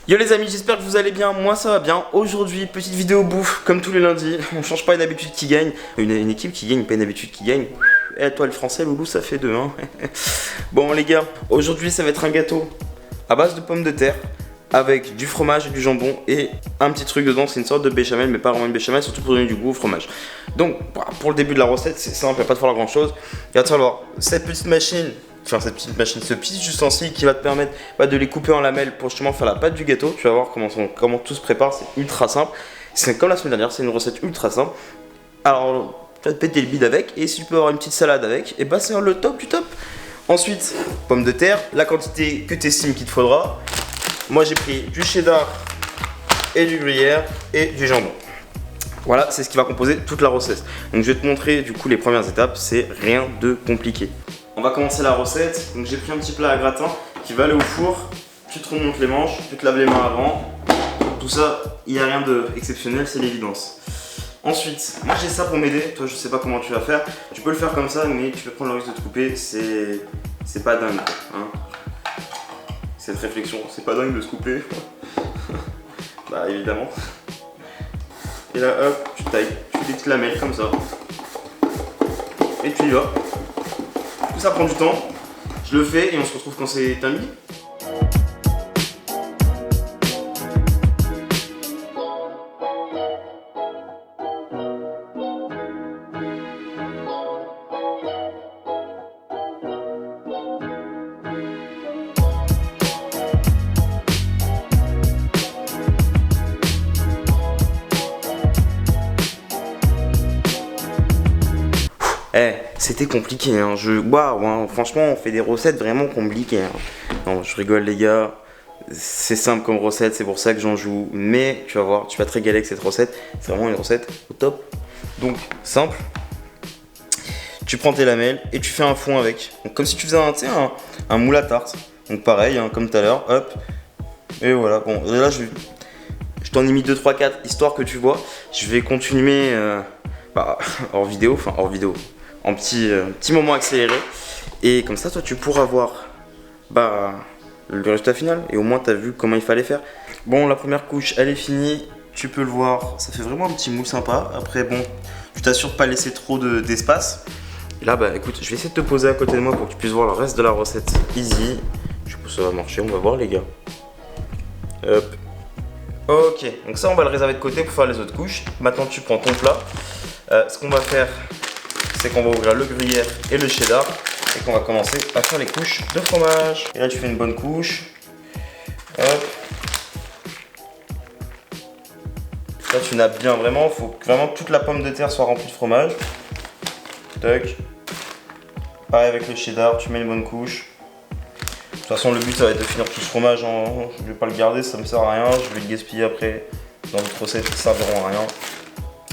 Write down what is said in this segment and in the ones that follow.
Yo les amis, j'espère que vous allez bien, moi ça va bien. Aujourd'hui, petite vidéo bouffe, comme tous les lundis. On change pas une habitude qui gagne. Une équipe qui gagne, pas une habitude qui gagne. Et toi le français, Loulou, ça fait deux, hein. Bon les gars, aujourd'hui ça va être un gâteau à base de pommes de terre avec du fromage et du jambon et un petit truc dedans, c'est une sorte de béchamel, mais pas vraiment une béchamel, surtout pour donner du goût au fromage. Donc pour le début de la recette, c'est simple, il va pas te falloir grand chose. Il va te falloir cette petite machine, ce petit ustensile qui va te permettre de les couper en lamelles pour justement faire la pâte du gâteau. Tu vas voir comment tout se prépare, c'est ultra simple. C'est comme la semaine dernière, c'est une recette ultra simple. Alors, tu vas te péter le bide avec, et si tu peux avoir une petite salade avec, et bah c'est le top du top. Ensuite, pommes de terre, la quantité que tu estimes qu'il te faudra. Moi j'ai pris du cheddar et du gruyère et du jambon. Voilà, c'est ce qui va composer toute la recette. Donc je vais te montrer du coup les premières étapes, c'est rien de compliqué. On va commencer la recette. Donc j'ai pris un petit plat à gratin qui va aller au four. Tu te remontes les manches, tu te laves les mains avant. Tout ça, il n'y a rien d'exceptionnel, c'est l'évidence. Ensuite, moi j'ai ça pour m'aider. Toi je sais pas comment tu vas faire. Tu peux le faire comme ça, mais tu peux prendre le risque de te couper. C'est pas dingue, hein. Cette réflexion, c'est pas dingue de se couper. Bah évidemment. Et là hop, tu tailles, tu fais des petites lamelles comme ça. Et tu y vas. Tout ça prend du temps. Je le fais et on se retrouve quand c'est terminé. C'était compliqué, hein. Waouh, hein. Franchement, on fait des recettes vraiment compliquées, hein. Non, je rigole, les gars. C'est simple comme recette, c'est pour ça que j'en joue. Mais tu vas voir, tu vas te régaler avec cette recette. C'est vraiment une recette au top. Donc, simple. Tu prends tes lamelles et tu fais un fond avec. Donc, comme si tu faisais un moule à tarte. Donc, pareil, hein, comme tout à l'heure. Hop. Et voilà. Bon, là, je t'en ai mis 2, 3, 4, histoire que tu vois. Je vais continuer hors vidéo. En petit moment accéléré, et comme ça toi tu pourras voir le résultat final, et au moins tu as vu comment il fallait faire. Bon, la première couche elle est finie, tu peux le voir, ça fait vraiment un petit moule sympa. Après bon, tu t'assures de pas laisser trop d'espace. Et là écoute, je vais essayer de te poser à côté de moi pour que tu puisses voir le reste de la recette easy. Je pense que ça va marcher, on va voir les gars. Hop. Ok, donc ça on va le réserver de côté pour faire les autres couches. Maintenant tu prends ton plat. Ce qu'on va faire, c'est qu'on va ouvrir le gruyère et le cheddar et qu'on va commencer à faire les couches de fromage. Et là tu fais une bonne couche. Hop. Là tu nappes bien vraiment, il faut que vraiment toute la pomme de terre soit remplie de fromage. Tac. Pareil avec le cheddar, tu mets une bonne couche. De toute façon le but ça va être de finir tout ce fromage, je vais pas le garder, ça me sert à rien, je vais le gaspiller après dans d'autres recettes qui serviront à rien.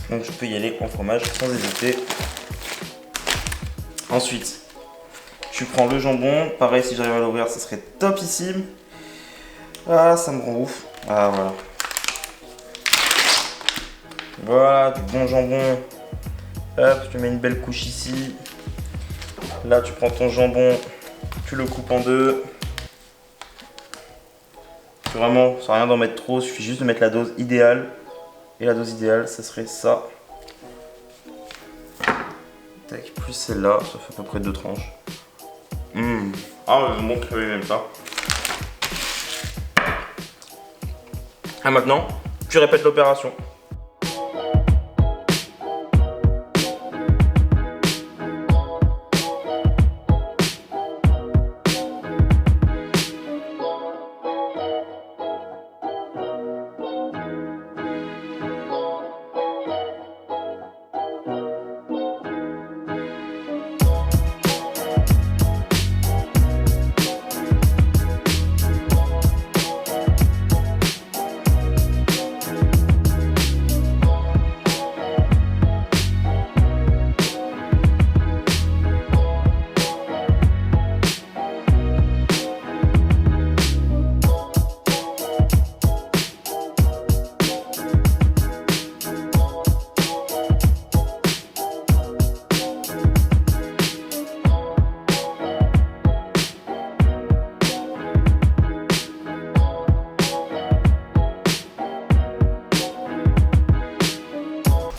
Donc je peux y aller en fromage sans hésiter. Ensuite, tu prends le jambon. Pareil, si j'arrive à l'ouvrir, ça serait topissime. Ah, ça me rend ouf. Ah, voilà. Voilà, du bon jambon. Hop, tu mets une belle couche ici. Là, tu prends ton jambon, tu le coupes en deux. Vraiment, sans rien d'en mettre trop, il suffit juste de mettre la dose idéale. Et la dose idéale, ça serait ça. Tac, plus celle-là, ça fait à peu près 2 tranches. Ah, bon, je même ça. Ah, maintenant, tu répètes l'opération.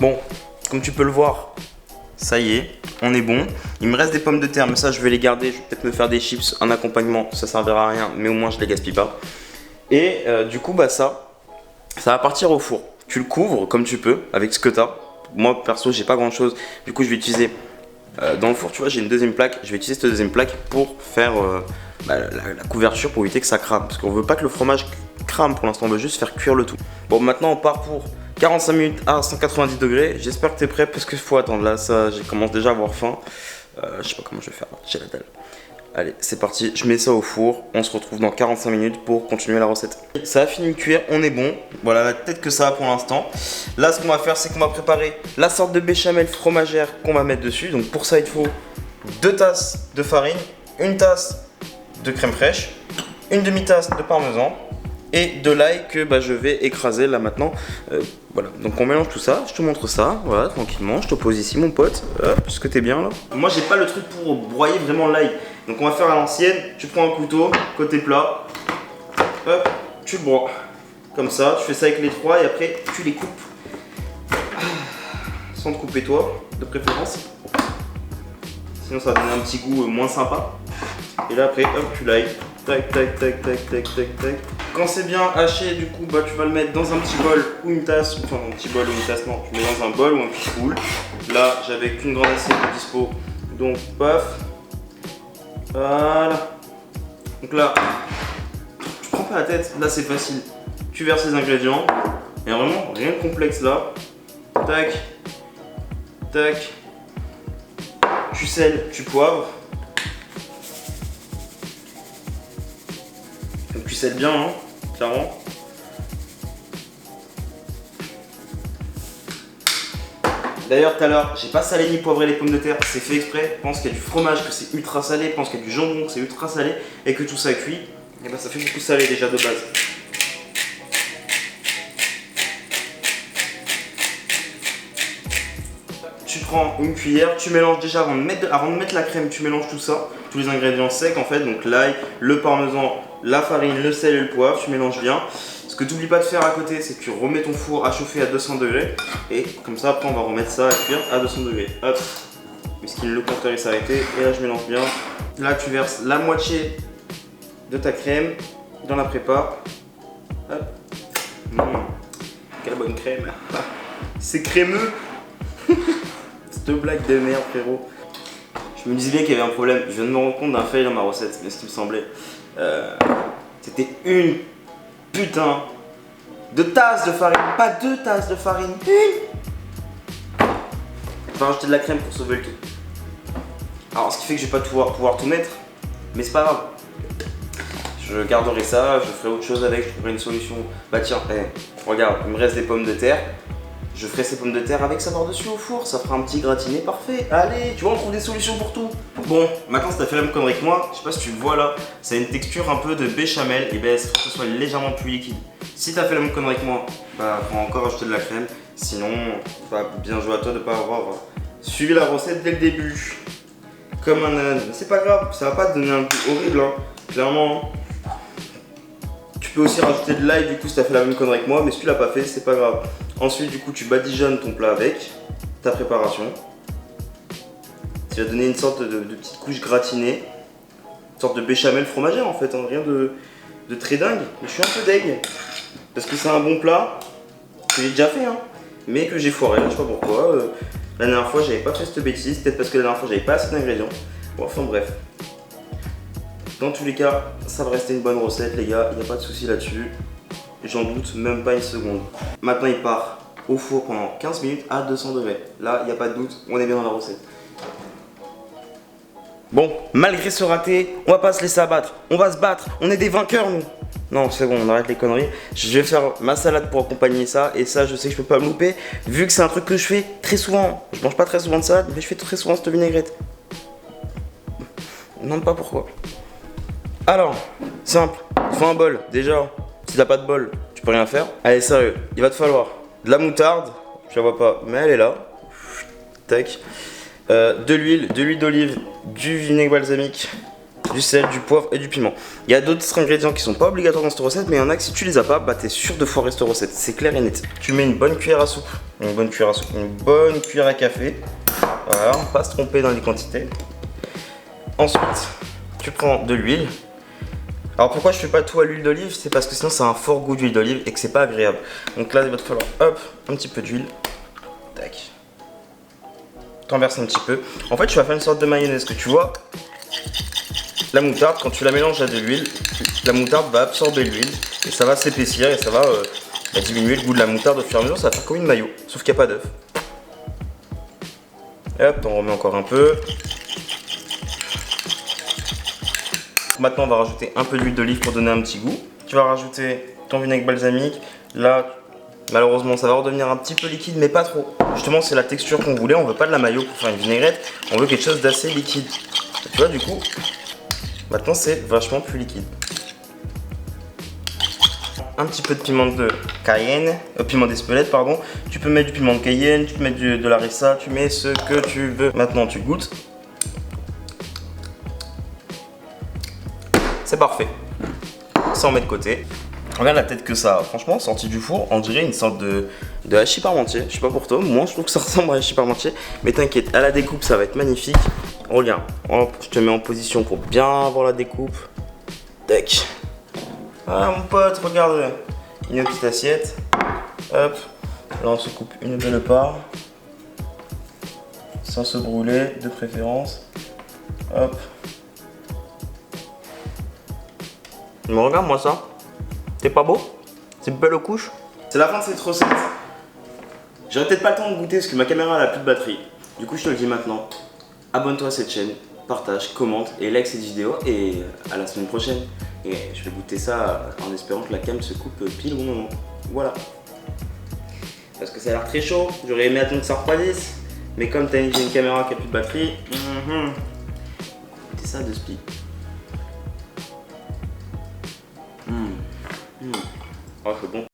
Bon, comme tu peux le voir, ça y est, on est bon. Il me reste des pommes de terre, mais ça je vais les garder. Je vais peut-être me faire des chips en accompagnement, ça servira à rien, mais au moins je les gaspille pas. Et du coup, bah ça va partir au four. Tu le couvres comme tu peux avec ce que tu as. Moi perso, j'ai pas grand chose. Du coup, je vais utiliser dans le four, tu vois, j'ai une deuxième plaque. Je vais utiliser cette deuxième plaque pour faire la couverture pour éviter que ça crame. Parce qu'on veut pas que le fromage crame pour l'instant, on veut juste faire cuire le tout. Bon, maintenant on part pour 45 minutes à 190 degrés. J'espère que tu es prêt parce qu'il faut attendre. Là, ça, je commence déjà à avoir faim. Je sais pas comment je vais faire. J'ai la dalle. Allez, c'est parti. Je mets ça au four. On se retrouve dans 45 minutes pour continuer la recette. Ça a fini de cuire. On est bon. Voilà la tête que ça a pour l'instant. Là, ce qu'on va faire, c'est qu'on va préparer la sorte de béchamel fromagère qu'on va mettre dessus. Donc, pour ça, il faut 2 tasses de farine, 1 tasse de crème fraîche, une demi-tasse de parmesan et de l'ail que je vais écraser là maintenant. Voilà, donc on mélange tout ça, je te montre ça, voilà, tranquillement, je te pose ici mon pote, parce que t'es bien là. Moi j'ai pas le truc pour broyer vraiment l'ail, donc on va faire à l'ancienne, tu prends un couteau, côté plat, hop, tu le broies, comme ça, tu fais ça avec les trois et après tu les coupes, sans te couper toi, de préférence, sinon ça va donner un petit goût moins sympa. Et là après, hop, tu l'ailles, tac, tac, tac, tac, tac, tac, tac. Quand c'est bien haché, du coup, tu vas le mettre dans un petit bol ou une tasse. Enfin, un petit bol ou une tasse, non. Tu mets dans un bol ou un petit boule. Là, j'avais qu'une grande assiette de dispo. Donc, paf. Voilà. Donc là, tu prends pas la tête. Là, c'est facile. Tu verses les ingrédients. Il n'y a vraiment rien de complexe là. Tac. Tac. Tu sels, tu poivres. Donc tu sels bien, hein, clairement. D'ailleurs, tout à l'heure, j'ai pas salé ni poivré les pommes de terre, c'est fait exprès. Pense qu'il y a du fromage, que c'est ultra salé, pense qu'il y a du jambon, que c'est ultra salé, et que tout ça cuit. Et ça fait beaucoup salé déjà de base. Tu prends une cuillère, tu mélanges déjà avant de mettre la crème, tu mélanges tout ça, tous les ingrédients secs en fait, donc l'ail, le parmesan, la farine, le sel et le poivre, tu mélanges bien. Ce que tu n'oublies pas de faire à côté, c'est que tu remets ton four à chauffer à 200 degrés et comme ça après on va remettre ça à cuire à 200 degrés. Hop, puisqu'il le compteur il s'est arrêté et là je mélange bien. Là tu verses la moitié de ta crème dans la prépa. Hop. Quelle bonne crème. C'est crémeux. Cette blague de merde frérot. Je me disais bien qu'il y avait un problème. Je viens de me rendre compte d'un fail dans ma recette, mais ce qui me semblait. C'était une putain de tasse de farine, pas 2 tasses de farine. On va rajouter de la crème pour sauver le tout. Alors ce qui fait que je vais pas pouvoir tout mettre, mais c'est pas grave. Je garderai ça, je ferai autre chose avec, je trouverai une solution. Bah tiens, regarde, il me reste des pommes de terre. Je ferai ces pommes de terre avec ça par-dessus au four, ça fera un petit gratiné parfait. Allez, tu vois, on trouve des solutions pour tout. Bon, maintenant si t'as fait la même connerie que moi, je sais pas si tu le vois là, ça a une texture un peu de béchamel, et il faut que ce soit légèrement plus liquide. Si t'as fait la même connerie que moi, faut encore ajouter de la crème. Sinon, bien joué à toi de pas avoir suivi la recette dès le début. Comme un âne. C'est pas grave, ça va pas te donner un goût horrible, hein. Clairement. Tu peux aussi rajouter de l'ail du coup si t'as fait la même connerie que moi, mais si tu l'as pas fait, c'est pas grave. Ensuite, du coup, tu badigeonnes ton plat avec ta préparation. Tu vas donner une sorte de petite couche gratinée, une sorte de béchamel fromagère en fait, hein. Rien de très dingue. Mais je suis un peu deg parce que c'est un bon plat que j'ai déjà fait, hein, mais que j'ai foiré. Là, je sais pas pourquoi. La dernière fois, j'avais pas fait cette bêtise, peut-être parce que la dernière fois, j'avais pas assez d'ingrédients. Bon, enfin bref. Dans tous les cas, ça va rester une bonne recette, les gars. Il n'y a pas de souci là-dessus. J'en doute même pas une seconde. Maintenant, il part au four pendant 15 minutes à 200 degrés. Là, il n'y a pas de doute, on est bien dans la recette. Bon, malgré ce raté, on va pas se laisser abattre. On va se battre, on est des vainqueurs, nous. Non, c'est bon, on arrête les conneries. Je vais faire ma salade pour accompagner ça. Et ça, je sais que je peux pas me louper, vu que c'est un truc que je fais très souvent. Je mange pas très souvent de salade, mais je fais très souvent cette vinaigrette. On ne demande pas pourquoi. Alors, simple, il faut un bol. Déjà, si t'as pas de bol, tu peux rien faire. Allez, sérieux, il va te falloir de la moutarde. Je la vois pas, mais elle est là. Tac. De l'huile d'olive, du vinaigre balsamique. du sel, du poivre et du piment. Il y a d'autres ingrédients qui sont pas obligatoires dans cette recette, mais il y en a que si tu les as pas, bah t'es sûr de foirer cette recette, c'est clair et net. Tu mets une bonne cuillère à soupe, une bonne cuillère à café. Voilà, pas se tromper dans les quantités. Ensuite, tu prends de l'huile. Alors pourquoi je fais pas tout à l'huile d'olive? C'est parce que sinon ça a un fort goût d'huile d'olive et que c'est pas agréable. Donc là il va te falloir hop, un petit peu d'huile. Tac. T'en verses un petit peu. En fait tu vas faire une sorte de mayonnaise que tu vois. La moutarde, quand tu la mélanges à de l'huile, la moutarde va absorber l'huile et ça va s'épaissir et ça va diminuer le goût de la moutarde au fur et à mesure. Ça va faire comme une mayo, sauf qu'il n'y a pas d'œuf. Hop, on remet encore un peu. Maintenant on va rajouter un peu d'huile d'olive pour donner un petit goût. Tu vas rajouter ton vinaigre balsamique. Là malheureusement ça va redevenir un petit peu liquide mais pas trop. Justement c'est la texture qu'on voulait, on veut pas de la mayo pour faire une vinaigrette, on veut quelque chose d'assez liquide. Tu vois du coup, maintenant c'est vachement plus liquide. Un petit peu de piment de cayenne, piment d'Espelette pardon. Tu peux mettre du piment de cayenne, tu peux mettre de la harissa, tu mets ce que tu veux. Maintenant tu goûtes. C'est parfait. Ça on met de côté. Regarde la tête que ça a. Franchement, sorti du four, on dirait une sorte de hachis parmentier. Je sais pas pour toi, moi je trouve que ça ressemble à un hachis parmentier. Mais t'inquiète, à la découpe ça va être magnifique. Regarde, hop, je te mets en position pour bien voir la découpe. Tac. Ah mon pote, regarde. Une petite assiette. Hop. Là on se coupe une belle part. Sans se brûler, de préférence. Hop. Mais regarde-moi ça. C'est pas beau? C'est belle aux couches. C'est la fin de cette recette. J'aurais peut-être pas le temps de goûter parce que ma caméra elle a plus de batterie. Du coup je te le dis maintenant. Abonne-toi à cette chaîne, partage, commente et like cette vidéo et à la semaine prochaine. Et je vais goûter ça en espérant que la cam se coupe pile au bon moment. Voilà. Parce que ça a l'air très chaud. J'aurais aimé attendre que ça refroidisse. Mais comme j'ai une caméra qui a plus de batterie, goûtez ça de spi. Oh c'est bon.